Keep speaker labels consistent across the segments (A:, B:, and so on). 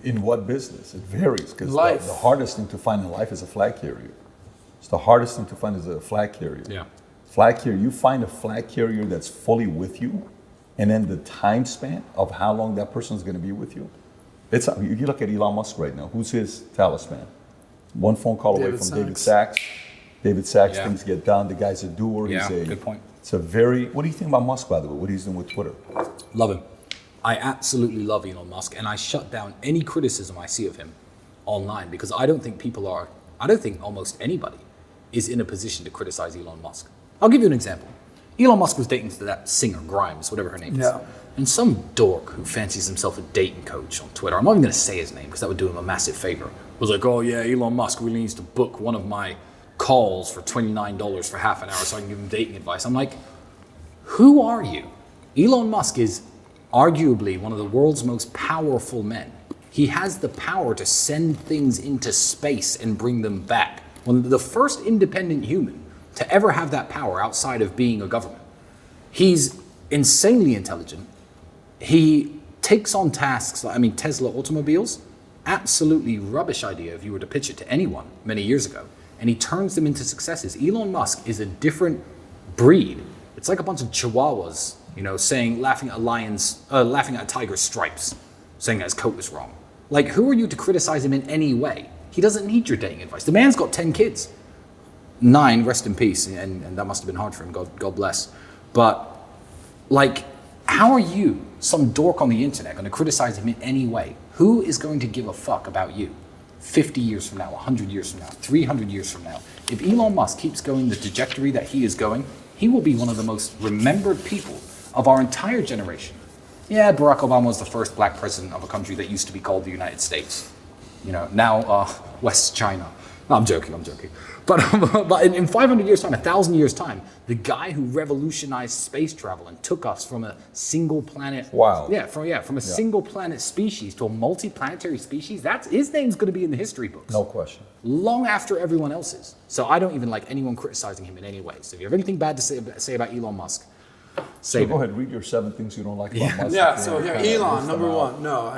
A: In what business? It varies, because
B: Life.
A: the hardest thing to find in life is a flag carrier. It's the hardest thing to find is a flag carrier.
C: Yeah.
A: Flag carrier, you find a flag carrier that's fully with you, and then the time span of how long that person is going to be with you. You look at Elon Musk right now. Who's his talisman? One phone call away from David Sachs. David Sachs, things get done. The guy's a doer.
C: Yeah, good point.
A: It's a very. What do you think about Musk, by the way? What he's doing with Twitter?
C: Love him. I absolutely love Elon Musk, and I shut down any criticism I see of him online, because I don't think almost anybody is in a position to criticize Elon Musk. I'll give you an example. Elon Musk was dating that singer, Grimes, whatever her name is.
B: Yeah.
C: And some dork who fancies himself a dating coach on Twitter, I'm not even going to say his name because that would do him a massive favor, was like, oh yeah, Elon Musk really needs to book one of my calls for $29 for half an hour so I can give him dating advice. I'm like, who are you? Elon Musk is arguably one of the world's most powerful men. He has the power to send things into space and bring them back. One of the first independent human to ever have that power outside of being a government. He's insanely intelligent. He takes on tasks, Tesla automobiles, absolutely rubbish idea if you were to pitch it to anyone many years ago. And he turns them into successes. Elon Musk is a different breed. It's like a bunch of chihuahuas, laughing at a tiger's stripes, saying that his coat was wrong. Like, who are you to criticize him in any way? He doesn't need your dating advice. The man's got 10 kids. 9, rest in peace, and that must have been hard for him, God bless. But, how are you, some dork on the internet, going to criticize him in any way? Who is going to give a fuck about you 50 years from now, 100 years from now, 300 years from now? If Elon Musk keeps going the trajectory that he is going, he will be one of the most remembered people of our entire generation. Yeah, Barack Obama was the first black president of a country that used to be called the United States. Now West China. No, I'm joking. But in 500 years' time, 1,000 years' time, the guy who revolutionized space travel and took us from a single planet, from a single planet species to a multi-planetary species, his name's going to be in the history books.
A: No question.
C: Long after everyone else's. So I don't even like anyone criticizing him in any way. So if you have anything bad to say about Elon Musk,
A: go ahead, read your 7 things you don't like about Musk.
B: Yeah, so here, Elon, number one. No,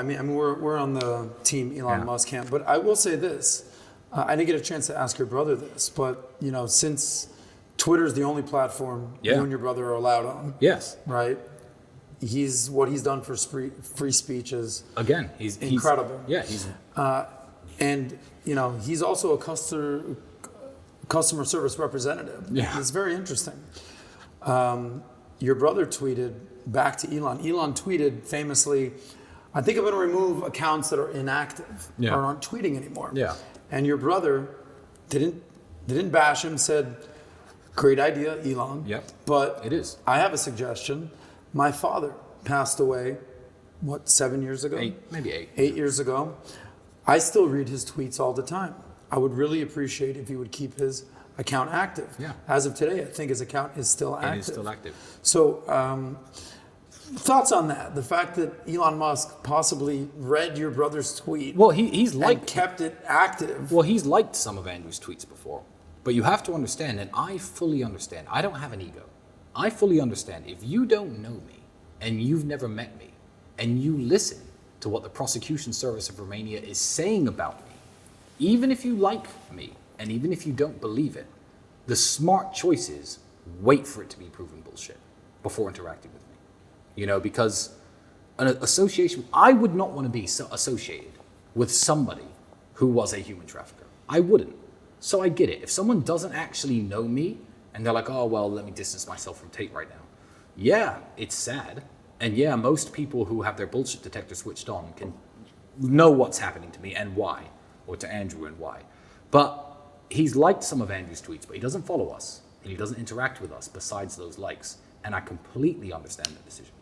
B: we're on the team Elon Musk camp. But I will say this. I didn't get a chance to ask your brother this, but since Twitter's the only platform you and your brother are allowed on.
C: Yes.
B: Right? What he's done for free speech is
C: he's
B: incredible.
C: He's
B: and he's also a customer service representative.
C: Yeah.
B: It's very interesting. Your brother tweeted back to Elon. Elon tweeted famously, I think I'm going to remove accounts that are inactive or aren't tweeting anymore.
C: Yeah.
B: And your brother didn't bash him, said, great idea, Elon.
C: Yep.
B: But
C: it is.
B: I have a suggestion. My father passed away, 7 years ago?
C: 8, maybe 8.
B: 8 years ago. I still read his tweets all the time. I would really appreciate if he would keep his account active.
C: Yeah.
B: As of today, I think his account is still active.
C: It is still active.
B: So, thoughts on that? The fact that Elon Musk possibly read your brother's tweet.
C: Well, he's
B: kept it active.
C: Well, he's liked some of Andrew's tweets before. But you have to understand, and I fully understand, I don't have an ego. I fully understand if you don't know me and you've never met me and you listen to what the prosecution service of Romania is saying about me, even if you like me and even if you don't believe it, the smart choice is wait for it to be proven bullshit before interacting with me. Because an association, I would not want to be associated with somebody who was a human trafficker. I wouldn't. So I get it. If someone doesn't actually know me and they're like, oh, well, let me distance myself from Tate right now. Yeah, it's sad. And yeah, most people who have their bullshit detector switched on can know what's happening to me and why, or to Andrew and why. But he's liked some of Andrew's tweets, but he doesn't follow us and he doesn't interact with us besides those likes. And I completely understand that decision.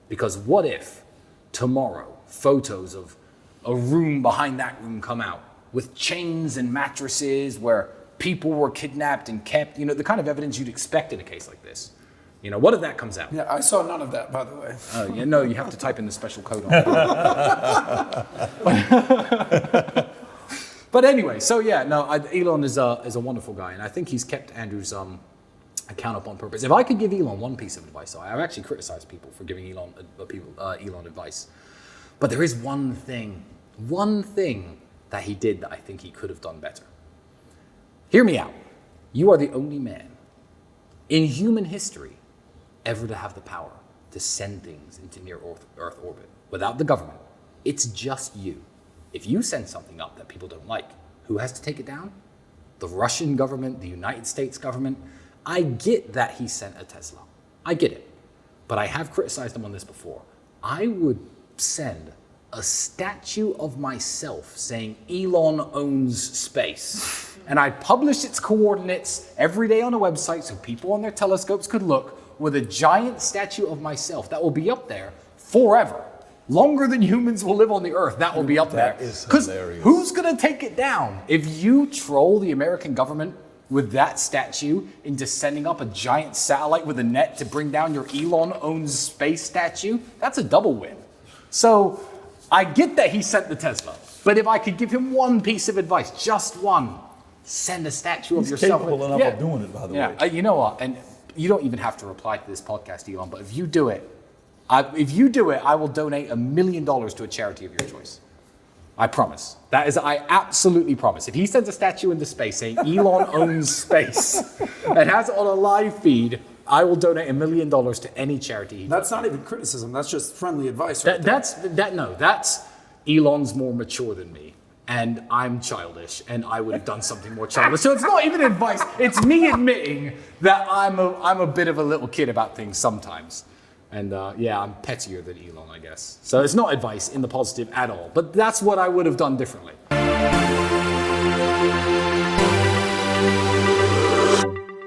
C: Because what if tomorrow photos of a room behind that room come out with chains and mattresses where people were kidnapped and kept, the kind of evidence you'd expect in a case like this. What if that comes out?
B: Yeah, I saw none of that, by the way.
C: Oh, yeah, no, you have to type in the special code on it. But anyway, so yeah, no, Elon is a wonderful guy, and I think he's kept Andrew's account up on purpose. If I could give Elon one piece of advice, I've actually criticized people for giving Elon advice, but there is one thing that he did that I think he could have done better. Hear me out. You are the only man in human history ever to have the power to send things into near Earth orbit without the government. It's just you. If you send something up that people don't like, who has to take it down? The Russian government, the United States government. I get that he sent a Tesla. I get it. But I have criticized him on this before. I would send a statue of myself saying Elon owns space. And I'd publish its coordinates every day on a website so people on their telescopes could look, with a giant statue of myself that will be up there forever. Longer than humans will live on the earth, that will be up there.
A: That is
C: Because
A: hilarious.
C: who's going to take it down? If you troll the American government with that statue into sending up a giant satellite with a net to bring down your Elon owns space statue, that's a double win. So I get that he sent the Tesla, but if I could give him one piece of advice, just one, send a statue of
A: He's
C: yourself.
A: capable enough of doing it, by the way.
C: You know what? And you don't even have to reply to this podcast, Elon, but if you do it, I will donate $1 million to a charity of your choice. I promise. I absolutely promise. If he sends a statue into space saying Elon owns space and has it on a live feed, I will donate $1 million to any charity.
B: That's not even criticism. That's just friendly advice. Right
C: That's Elon's more mature than me. And I'm childish, and I would have done something more childish. So it's not even advice. It's me admitting that I'm a bit of a little kid about things sometimes. And I'm pettier than Elon, I guess. So it's not advice in the positive at all. But that's what I would have done differently.